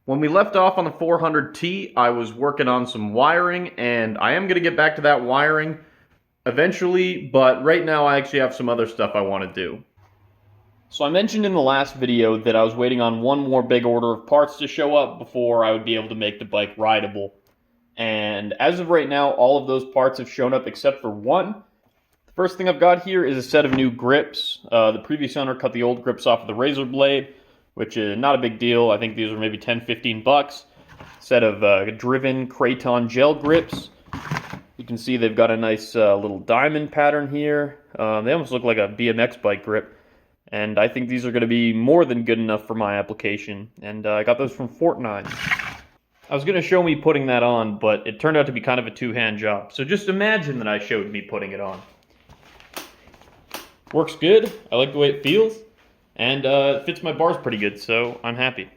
When we left off on the 400T, I was working on some wiring, and I am going to get back to that wiring eventually, but right now I actually have some other stuff I want to do. So I mentioned in the last video that I was waiting on one more big order of parts to show up before I would be able to make the bike rideable. And as of right now, all of those parts have shown up except for one. The first thing I've got here is a set of new grips. The previous owner cut the old grips off of the razor blade, which is not a big deal. I think these were maybe 10, 15 bucks. Set of driven Kraton gel grips. You can see they've got a nice little diamond pattern here. They almost look like a BMX bike grip. And I think these are going to be more than good enough for my application. And I got those from Fortnite. I was going to show me putting that on, but it turned out to be kind of a two-hand job. So just imagine that I showed me putting it on. Works good. I like the way it feels. And it fits my bars pretty good, so I'm happy.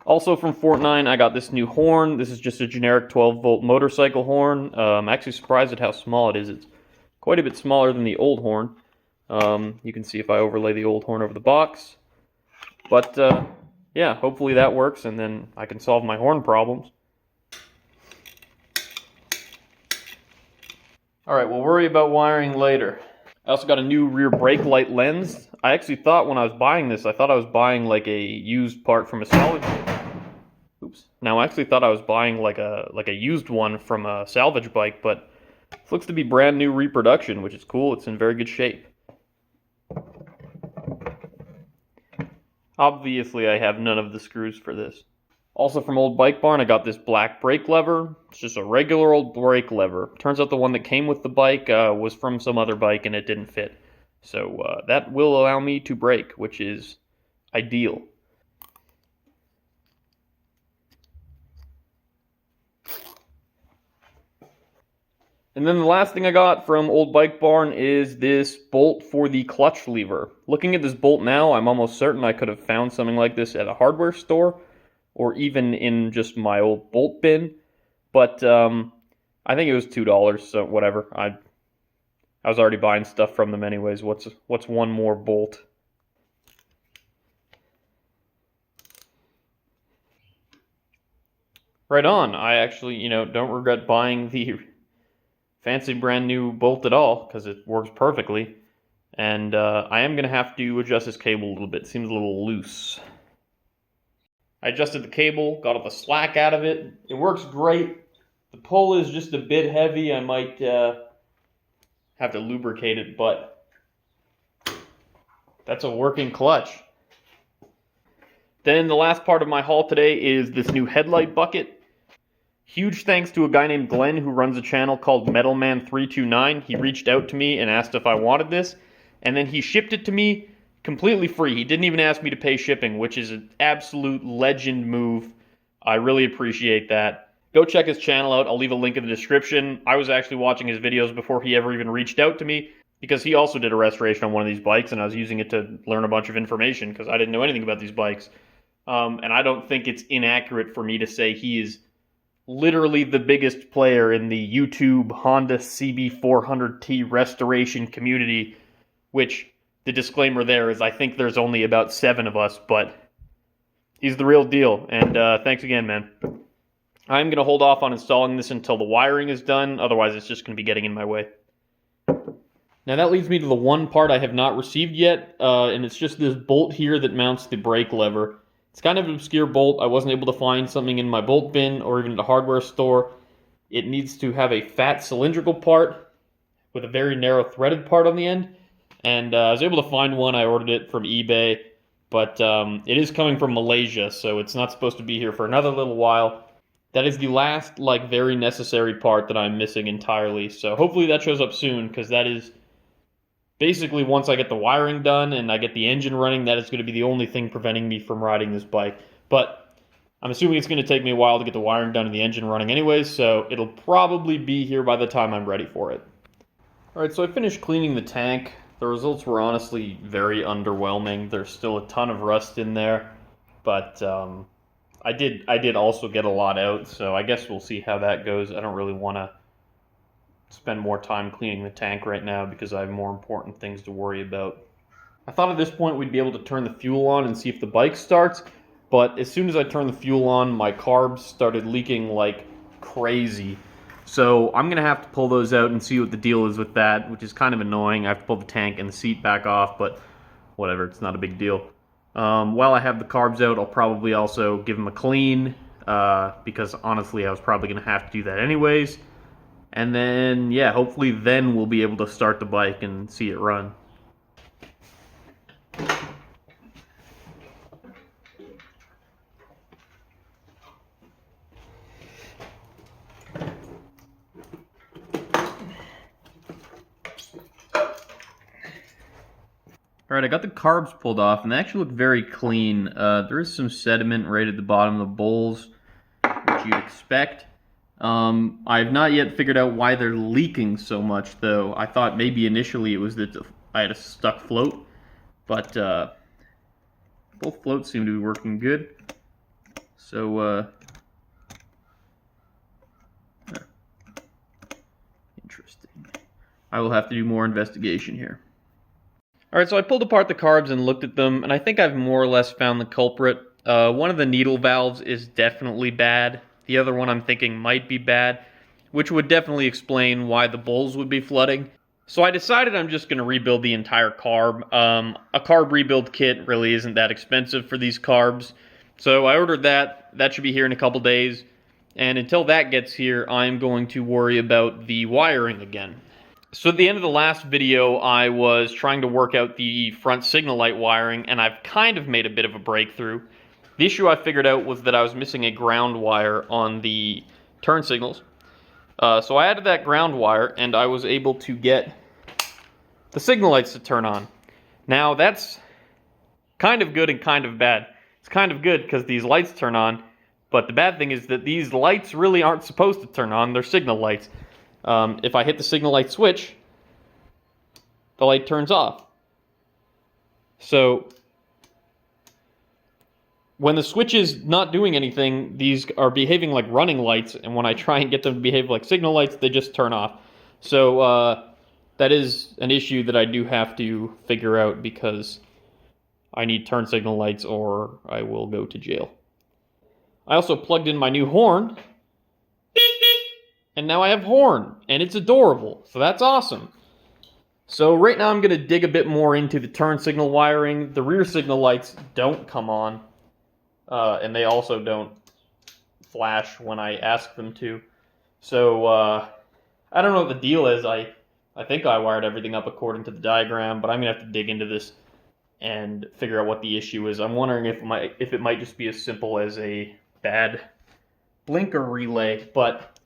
Also from Fortnite, I got this new horn. This is just a generic 12-volt motorcycle horn. I'm actually surprised at how small it is. It's quite a bit smaller than the old horn. You can see if I overlay the old horn over the box. But, yeah, hopefully that works, and then I can solve my horn problems. Alright, we'll worry about wiring later. I also got a new rear brake light lens. I actually thought when I was buying this, I thought I was buying like a used part from a salvage. Oops. Now I actually thought I was buying like a used one from a salvage bike, but it looks to be brand new reproduction, which is cool. It's in very good shape. Obviously, I have none of the screws for this. Also from Old Bike Barn, I got this black brake lever. It's just a regular old brake lever. Turns out the one that came with the bike was from some other bike and it didn't fit. So that will allow me to brake, which is ideal. And then the last thing I got from Old Bike Barn is this bolt for the clutch lever. Looking at this bolt now, I'm almost certain I could have found something like this at a hardware store, or even in just my old bolt bin, but I think it was $2, so whatever. I was already buying stuff from them anyways. What's one more bolt? Right on. I actually, don't regret buying the fancy brand new bolt at all, because it works perfectly. And I am going to have to adjust this cable a little bit. It seems a little loose. I adjusted the cable, got all the slack out of it. It works great. The pull is just a bit heavy. I might have to lubricate it, but that's a working clutch. Then the last part of my haul today is this new headlight bucket. Huge thanks to a guy named Glenn who runs a channel called Metalman329. He reached out to me and asked if I wanted this, and then he shipped it to me completely free. He didn't even ask me to pay shipping, which is an absolute legend move. I really appreciate that. Go check his channel out. I'll leave a link in the description. I was actually watching his videos before he ever even reached out to me, because he also did a restoration on one of these bikes, and I was using it to learn a bunch of information because I didn't know anything about these bikes. And I don't think it's inaccurate for me to say he is literally the biggest player in the YouTube Honda CB400T restoration community, which the disclaimer there is I think there's only about 7 of us, but he's the real deal, and thanks again, man. I'm going to hold off on installing this until the wiring is done, otherwise it's just going to be getting in my way. Now that leads me to the one part I have not received yet, and it's just this bolt here that mounts the brake lever. It's kind of an obscure bolt. I wasn't able to find something in my bolt bin or even at a hardware store. It needs to have a fat cylindrical part with a very narrow threaded part on the end. And I was able to find one. I ordered it from eBay, but it is coming from Malaysia, so it's not supposed to be here for another little while. That is the last, very necessary part that I'm missing entirely. So hopefully that shows up soon, because that is basically once I get the wiring done and I get the engine running, that is going to be the only thing preventing me from riding this bike. But I'm assuming it's going to take me a while to get the wiring done and the engine running anyways, so it'll probably be here by the time I'm ready for it. Alright, so I finished cleaning the tank. The results were honestly very underwhelming. There's still a ton of rust in there, but I did also get a lot out, so I guess we'll see how that goes. I don't really want to spend more time cleaning the tank right now because I have more important things to worry about. I thought at this point we'd be able to turn the fuel on and see if the bike starts, but as soon as I turned the fuel on, my carbs started leaking like crazy. So I'm going to have to pull those out and see what the deal is with that, which is kind of annoying. I have to pull the tank and the seat back off, but whatever, it's not a big deal. While I have the carbs out, I'll probably also give them a clean, because honestly I was probably going to have to do that anyways. And then, yeah, hopefully then we'll be able to start the bike and see it run. Alright, I got the carbs pulled off, and they actually look very clean. There is some sediment right at the bottom of the bowls, which you'd expect. I've not yet figured out why they're leaking so much, though. I thought maybe initially it was that I had a stuck float, but both floats seem to be working good. So, interesting. I will have to do more investigation here. Alright, so I pulled apart the carbs and looked at them, and I think I've more or less found the culprit. One of the needle valves is definitely bad. The other one I'm thinking might be bad, which would definitely explain why the bowls would be flooding. So I decided I'm just going to rebuild the entire carb. A carb rebuild kit really isn't that expensive for these carbs. So I ordered that. That should be here in a couple days. And until that gets here, I'm going to worry about the wiring again. So at the end of the last video, I was trying to work out the front signal light wiring, and I've kind of made a bit of a breakthrough. The issue I figured out was that I was missing a ground wire on the turn signals. So I added that ground wire, and I was able to get the signal lights to turn on. Now that's kind of good and kind of bad. It's kind of good because these lights turn on, but the bad thing is that these lights really aren't supposed to turn on. They're signal lights. If I hit the signal light switch, the light turns off. So when the switch is not doing anything, these are behaving like running lights, and when I try and get them to behave like signal lights, they just turn off. So that is an issue that I do have to figure out, because I need turn signal lights or I will go to jail. I also plugged in my new horn, and now I have horn, and it's adorable, so that's awesome. So right now I'm going to dig a bit more into the turn signal wiring. The rear signal lights don't come on, and they also don't flash when I ask them to. So I don't know what the deal is. I think I wired everything up according to the diagram, but I'm going to have to dig into this and figure out what the issue is. I'm wondering if it might just be as simple as a bad blinker relay, but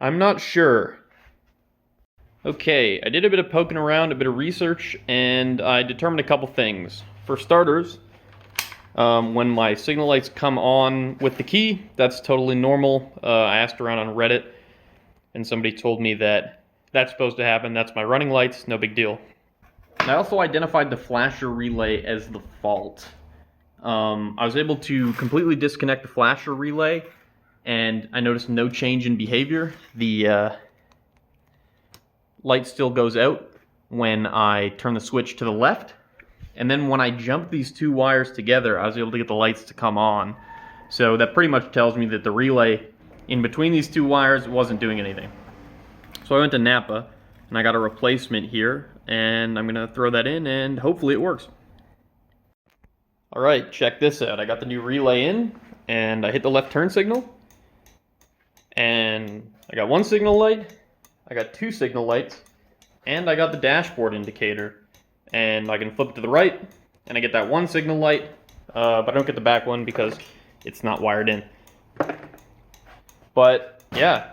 I'm not sure. Okay, I did a bit of poking around, a bit of research, and I determined a couple things. For starters, when my signal lights come on with the key, that's totally normal. I asked around on Reddit, and somebody told me that that's supposed to happen. That's my running lights, no big deal. I also identified the flasher relay as the fault. I was able to completely disconnect the flasher relay, and I noticed no change in behavior. The light still goes out when I turn the switch to the left, and then when I jump these two wires together, I was able to get the lights to come on. So that pretty much tells me that the relay in between these two wires wasn't doing anything. So I went to Napa, and I got a replacement here, and I'm going to throw that in, and hopefully it works. Alright, check this out. I got the new relay in, and I hit the left turn signal, and I got one signal light, I got two signal lights, and I got the dashboard indicator. And I can flip it to the right, and I get that one signal light, but I don't get the back one because it's not wired in. But yeah,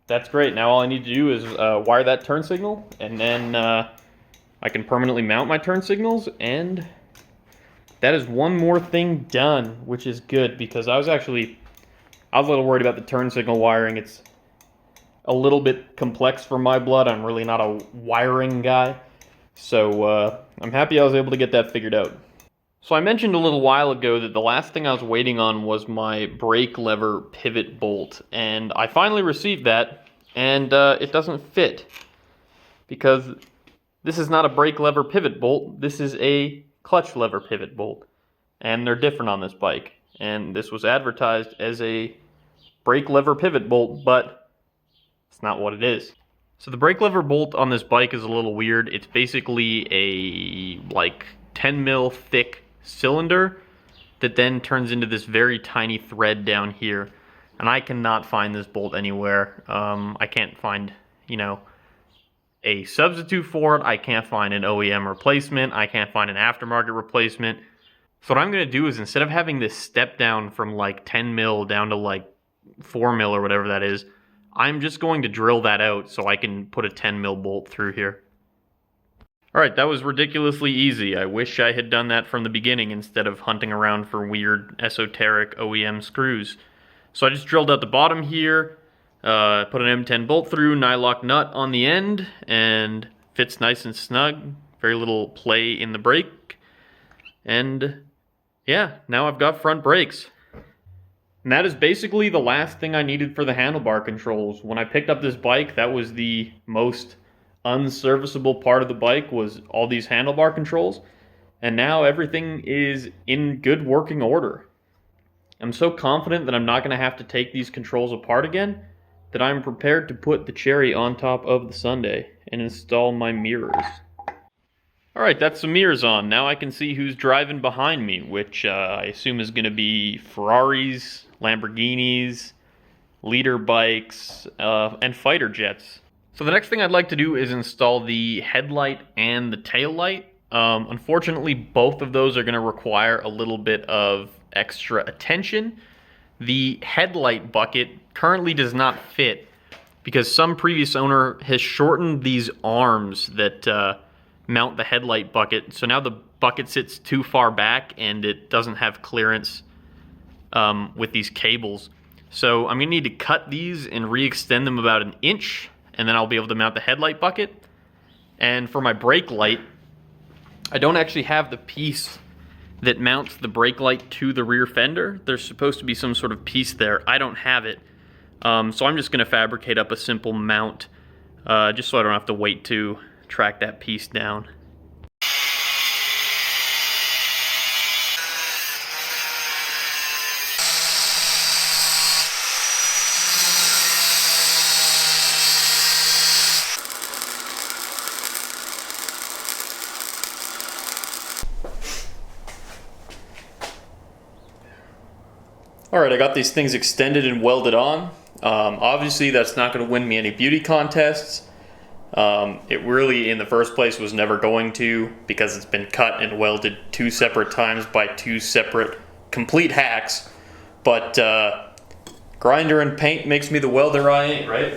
that's great. Now all I need to do is wire that turn signal, and then I can permanently mount my turn signals, and that is one more thing done, which is good, because I was a little worried about the turn signal wiring. It's a little bit complex for my blood. I'm really not a wiring guy. So I'm happy I was able to get that figured out. So I mentioned a little while ago that the last thing I was waiting on was my brake lever pivot bolt. And I finally received that, and it doesn't fit, because this is not a brake lever pivot bolt. This is a clutch lever pivot bolt. and they're different on this bike. And this was advertised as a brake lever pivot bolt, but it's not what it is. So the brake lever bolt on this bike is a little weird. It's basically a like 10 mil thick cylinder that then turns into this very tiny thread down here. And I cannot find this bolt anywhere. I can't find, you know, a substitute for it. I can't find an OEM replacement. I can't find an aftermarket replacement. So what I'm going to do is, instead of having this step down from like 10 mil down to like 4 mil or whatever that is, I'm just going to drill that out so I can put a 10 mil bolt through here. Alright, that was ridiculously easy. I wish I had done that from the beginning instead of hunting around for weird esoteric OEM screws. So I just drilled out the bottom here, put an M10 bolt through, nylock nut on the end, and fits nice and snug. Very little play in the brake. And yeah, now I've got front brakes. And that is basically the last thing I needed for the handlebar controls. When I picked up this bike, that was the most unserviceable part of the bike, was all these handlebar controls. And now everything is in good working order. I'm so confident that I'm not going to have to take these controls apart again that I'm prepared to put the cherry on top of the sundae and install my mirrors. Alright, that's the mirrors on. Now I can see who's driving behind me, which I assume is going to be Ferraris, Lamborghinis, leader bikes, and fighter jets. So the next thing I'd like to do is install the headlight and the tail light. Unfortunately, both of those are going to require a little bit of extra attention. The headlight bucket currently does not fit because some previous owner has shortened these arms that mount the headlight bucket. So now the bucket sits too far back and it doesn't have clearance with these cables. So I'm going to need to cut these and re-extend them about an inch, and then I'll be able to mount the headlight bucket. And for my brake light, I don't actually have the piece that mounts the brake light to the rear fender. There's supposed to be some sort of piece there. I don't have it. So I'm just going to fabricate up a simple mount just so I don't have to wait to track that piece down. Alright, I got these things extended and welded on. Obviously that's not going to win me any beauty contests. It really, in the first place, was never going to, because it's been cut and welded 2 separate times by 2 separate complete hacks. But grinder and paint makes me the welder I ain't, right?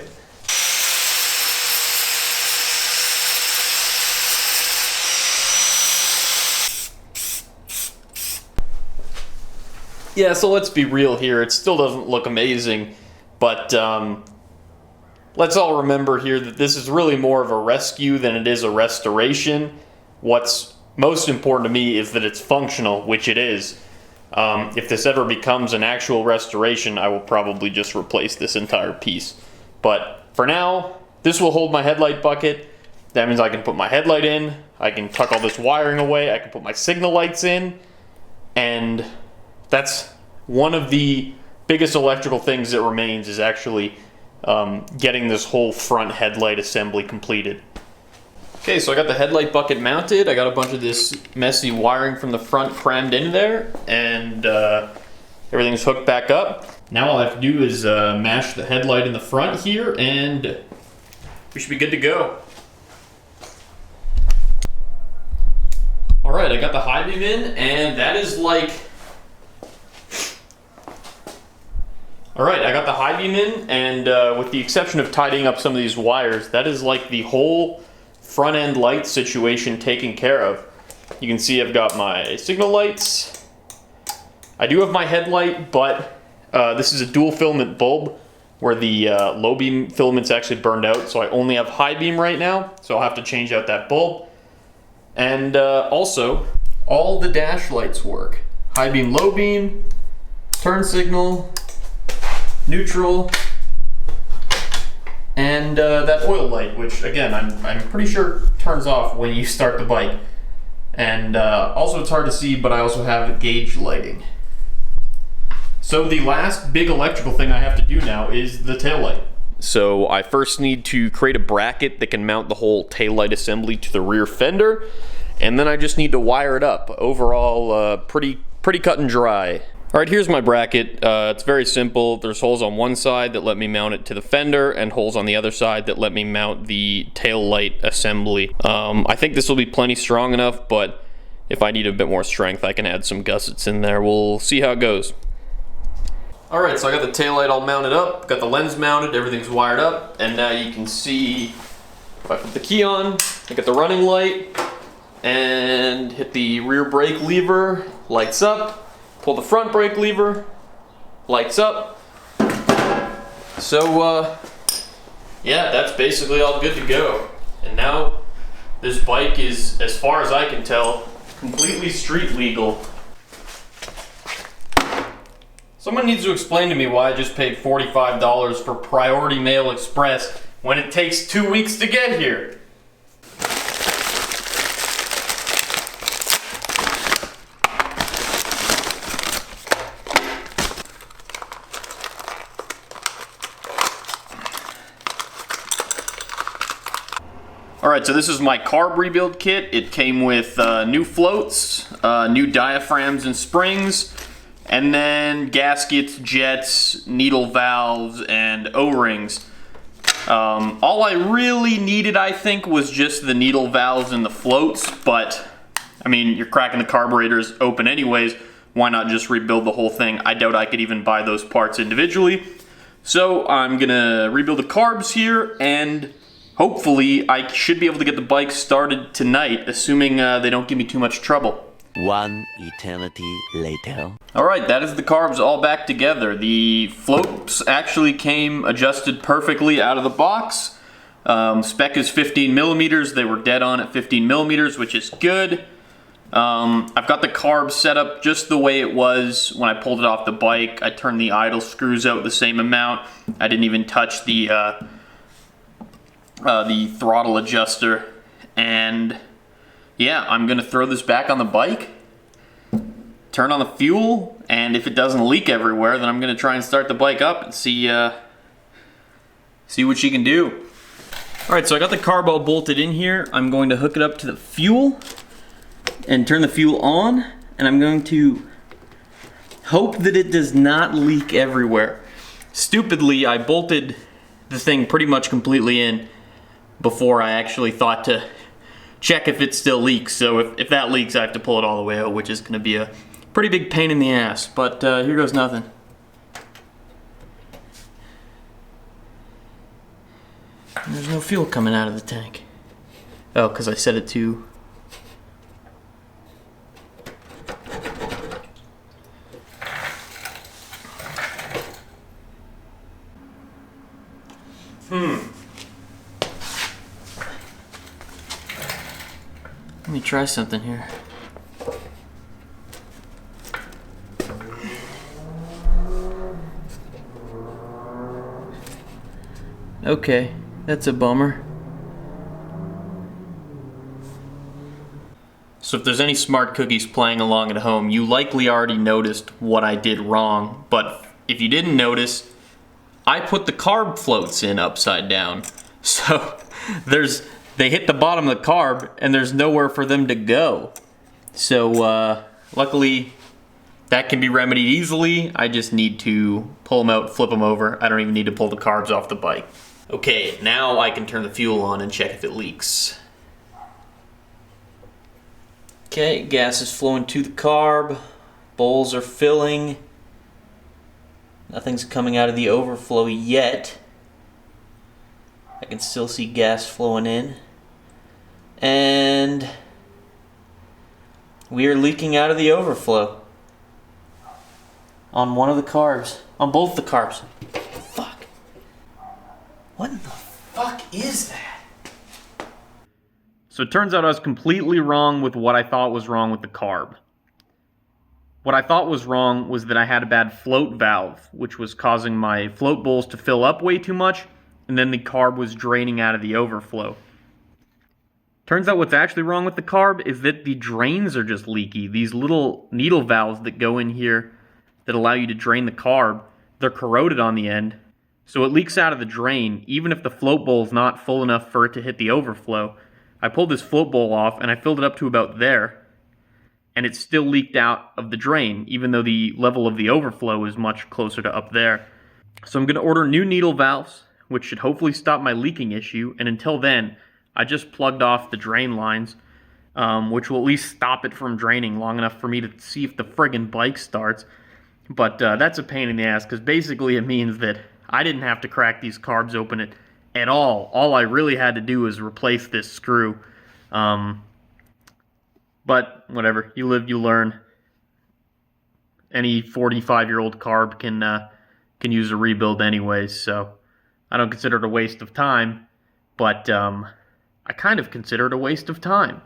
Yeah, so let's be real here. It still doesn't look amazing, but let's all remember here that this is really more of a rescue than it is a restoration. What's most important to me is that it's functional, which it is. If this ever becomes an actual restoration, I will probably just replace this entire piece. But for now, this will hold my headlight bucket. That means I can put my headlight in, I can tuck all this wiring away, I can put my signal lights in, and that's one of the biggest electrical things that remains, is actually getting this whole front headlight assembly completed. Okay, so I got the headlight bucket mounted. I got a bunch of this messy wiring from the front crammed in there, and everything's hooked back up. Now all I have to do is mash the headlight in the front here, and we should be good to go. Alright, I got the high beam in, and that is like... Alright, I got the high beam in, and with the exception of tidying up some of these wires, that is like the whole front end light situation taken care of. You can see I've got my signal lights. I do have my headlight, but this is a dual filament bulb where the low beam filament's actually burned out, so I only have high beam right now, so I'll have to change out that bulb. And also, all the dash lights work. High beam, low beam, turn signal, neutral, and that oil light, which again, I'm pretty sure turns off when you start the bike. And also it's hard to see, but I also have gauge lighting. So the last big electrical thing I have to do now is the taillight. So I first need to create a bracket that can mount the whole taillight assembly to the rear fender, and then I just need to wire it up. Overall, pretty cut and dry. All right, here's my bracket. It's very simple. There's holes on one side that let me mount it to the fender, and holes on the other side that let me mount the taillight assembly. I think this will be plenty strong enough, but if I need a bit more strength, I can add some gussets in there. We'll see how it goes. All right, so I got the taillight all mounted up, got the lens mounted, everything's wired up, and now you can see, if I put the key on, I got the running light, and hit the rear brake lever, lights up. Pull the front brake lever, lights up. So, yeah, that's basically all good to go. And now, this bike is, as far as I can tell, completely street legal. Someone needs to explain to me why I just paid $45 for Priority Mail Express when it takes 2 weeks to get here. Alright, so this is my carb rebuild kit. It came with new floats, new diaphragms and springs, and then gaskets, jets, needle valves, and O-rings. All I really needed, I think, was just the needle valves and the floats, but, I mean, you're cracking the carburetors open anyways. Why not just rebuild the whole thing? I doubt I could even buy those parts individually. So I'm gonna rebuild the carbs here, and hopefully, I should be able to get the bike started tonight, assuming they don't give me too much trouble. One eternity later. Alright, that is the carbs all back together. The floats actually came adjusted perfectly out of the box. Spec is 15 millimeters. They were dead on at 15 millimeters, which is good. I've got the carb set up just the way it was when I pulled it off the bike. I turned the idle screws out the same amount. I didn't even touch the throttle adjuster, and yeah, I'm gonna throw this back on the bike, turn on the fuel, and if it doesn't leak everywhere, then I'm gonna try and start the bike up and see what she can do. Alright, so I got the carb all bolted in here. I'm going to hook it up to the fuel and turn the fuel on, and I'm going to hope that it does not leak everywhere. Stupidly, I bolted the thing pretty much completely in before I actually thought to check if it still leaks. So if that leaks, I have to pull it all the way out, which is going to be a pretty big pain in the ass. But here goes nothing. And there's no fuel coming out of the tank. Oh, because I set it to... Let me try something here. Okay, that's a bummer. So if there's any smart cookies playing along at home, you likely already noticed what I did wrong, but if you didn't notice, I put the carb floats in upside down. So they hit the bottom of the carb and there's nowhere for them to go. So luckily that can be remedied easily. I just need to pull them out, flip them over. I don't even need to pull the carbs off the bike. Okay, now I can turn the fuel on and check if it leaks. Okay, gas is flowing to the carb. Bowls are filling. Nothing's coming out of the overflow yet. I can still see gas flowing in. And we are leaking out of the overflow on one of the carbs, on both the carbs. Fuck. What in the fuck is that? So it turns out I was completely wrong with what I thought was wrong with the carb. What I thought was wrong was that I had a bad float valve, which was causing my float bowls to fill up way too much, and then the carb was draining out of the overflow. Turns out what's actually wrong with the carb is that the drains are just leaky. These little needle valves that go in here that allow you to drain the carb, they're corroded on the end, so it leaks out of the drain even if the float bowl is not full enough for it to hit the overflow. I pulled this float bowl off and I filled it up to about there, and it still leaked out of the drain even though the level of the overflow is much closer to up there. So I'm going to order new needle valves, which should hopefully stop my leaking issue, and until then I just plugged off the drain lines, which will at least stop it from draining long enough for me to see if the friggin' bike starts. But that's a pain in the ass, because basically it means that I didn't have to crack these carbs open at all. All I really had to do was replace this screw. But whatever, you live, you learn. Any 45-year-old carb can use a rebuild anyways, so I don't consider it a waste of time, but I kind of consider it a waste of time.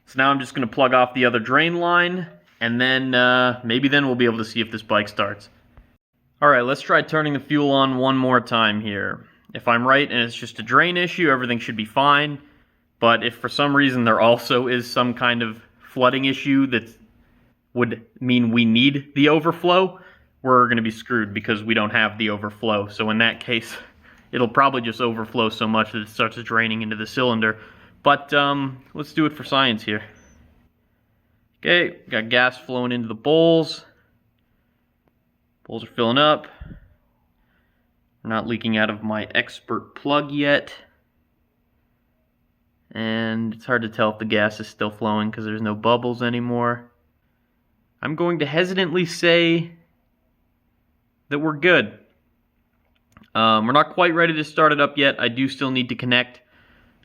So now I'm just going to plug off the other drain line, and then maybe then we'll be able to see if this bike starts. Alright, let's try turning the fuel on one more time here. If I'm right and it's just a drain issue, everything should be fine. But if for some reason there also is some kind of flooding issue that would mean we need the overflow, we're going to be screwed because we don't have the overflow. So in that case, it'll probably just overflow so much that it starts draining into the cylinder. But let's do it for science here. Okay, got gas flowing into the bowls. Bowls are filling up. We're not leaking out of my expert plug yet. And it's hard to tell if the gas is still flowing because there's no bubbles anymore. I'm going to hesitantly say that we're good. We're not quite ready to start it up yet. I do still need to connect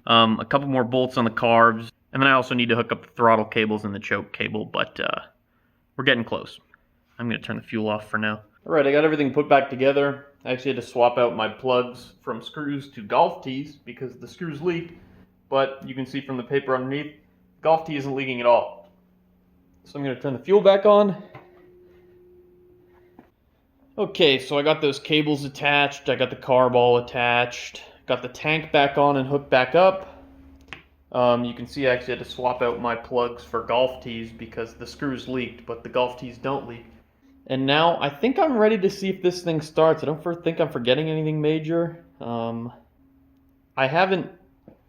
a couple more bolts on the carbs. And then I also need to hook up the throttle cables and the choke cable, but we're getting close. I'm going to turn the fuel off for now. Alright, I got everything put back together. I actually had to swap out my plugs from screws to golf tees because the screws leaked, but you can see from the paper underneath, golf tee isn't leaking at all. So I'm going to turn the fuel back on. Okay, so I got those cables attached, I got the carb all attached, got the tank back on and hooked back up. You can see I actually had to swap out my plugs for golf tees because the screws leaked, but the golf tees don't leak. And now I think I'm ready to see if this thing starts. I don't think I'm forgetting anything major. I haven't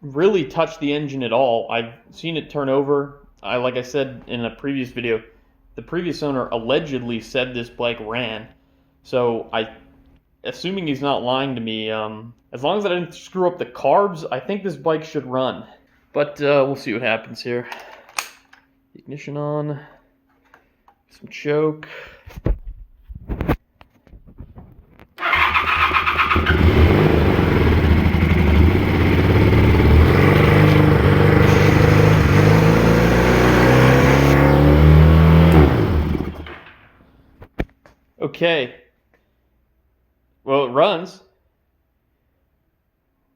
really touched the engine at all. I've seen it turn over. Like I said in a previous video, the previous owner allegedly said this bike ran. So assuming he's not lying to me, as long as I didn't screw up the carbs, I think this bike should run. But we'll see what happens here. Ignition on. Some choke. Okay. Well, it runs.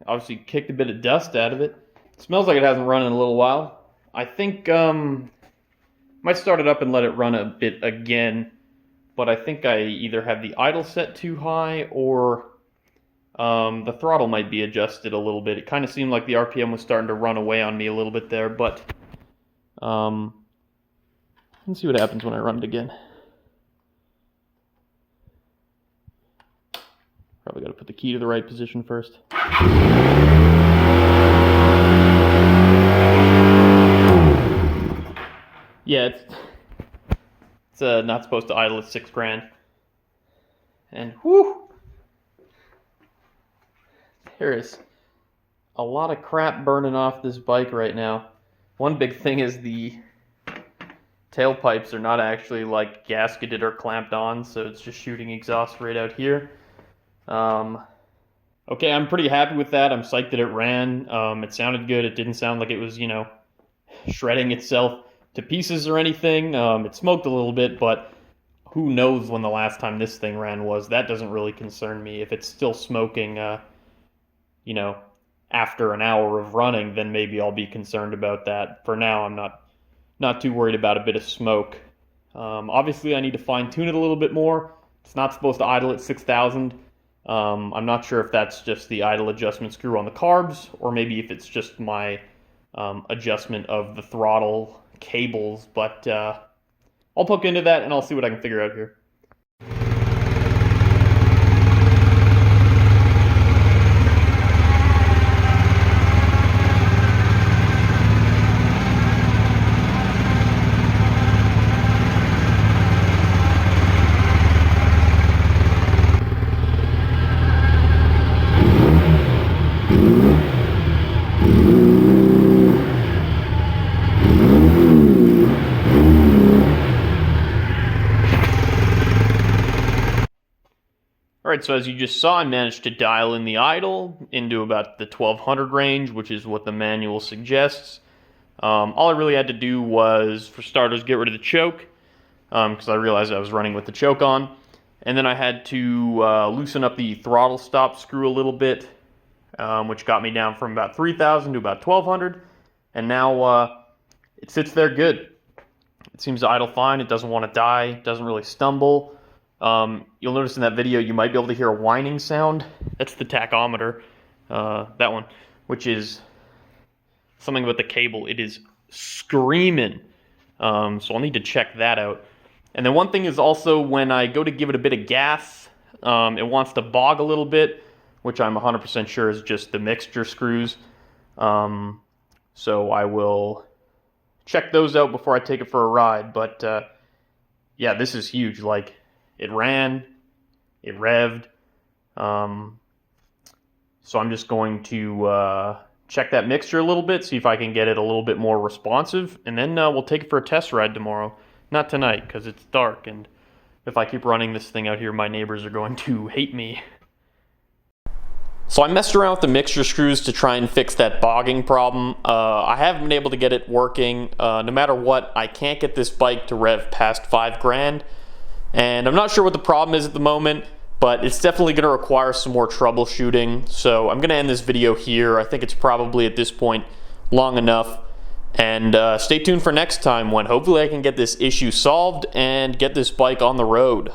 Obviously kicked a bit of dust out of it. It smells like it hasn't run in a little while. I think might start it up and let it run a bit again, but I think I either have the idle set too high or the throttle might be adjusted a little bit. It kind of seemed like the RPM was starting to run away on me a little bit there, but let's see what happens when I run it again. Probably got to put the key to the right position first. Yeah, it's not supposed to idle at $6,000. And whoo! There is a lot of crap burning off this bike right now. One big thing is the tailpipes are not actually like gasketed or clamped on, so it's just shooting exhaust right out here. Okay, I'm pretty happy with that. I'm psyched that it ran. It sounded good. It didn't sound like it was, shredding itself to pieces or anything. It smoked a little bit, but who knows when the last time this thing ran was. That doesn't really concern me. If it's still smoking, after an hour of running, then maybe I'll be concerned about that. For now, I'm not too worried about a bit of smoke. Obviously, I need to fine-tune it a little bit more. It's not supposed to idle at 6,000. I'm not sure if that's just the idle adjustment screw on the carbs, or maybe if it's just my adjustment of the throttle cables, but I'll poke into that and I'll see what I can figure out here. Alright, so as you just saw, I managed to dial in the idle into about the 1200 range, which is what the manual suggests. All I really had to do was, for starters, get rid of the choke, because I realized I was running with the choke on. And then I had to loosen up the throttle stop screw a little bit, which got me down from about 3000 to about 1200. And now it sits there good. It seems to idle fine. It doesn't want to die. It doesn't really stumble. You'll notice in that video you might be able to hear a whining sound. That's the tachometer, that one, which is something about the cable. It is screaming, so I'll need to check that out. And then one thing is also when I go to give it a bit of gas, it wants to bog a little bit, which I'm 100% sure is just the mixture screws. So I will check those out before I take it for a ride. But yeah, this is huge. Like, it ran, it revved, so I'm just going to check that mixture a little bit, see if I can get it a little bit more responsive, and then we'll take it for a test ride tomorrow. Not tonight, because it's dark, and if I keep running this thing out here, my neighbors are going to hate me. So I messed around with the mixture screws to try and fix that bogging problem. I haven't been able to get it working. No matter what, I can't get this bike to rev past $5,000. And I'm not sure what the problem is at the moment, but it's definitely going to require some more troubleshooting. So I'm going to end this video here. I think it's probably at this point long enough. And stay tuned for next time when hopefully I can get this issue solved and get this bike on the road.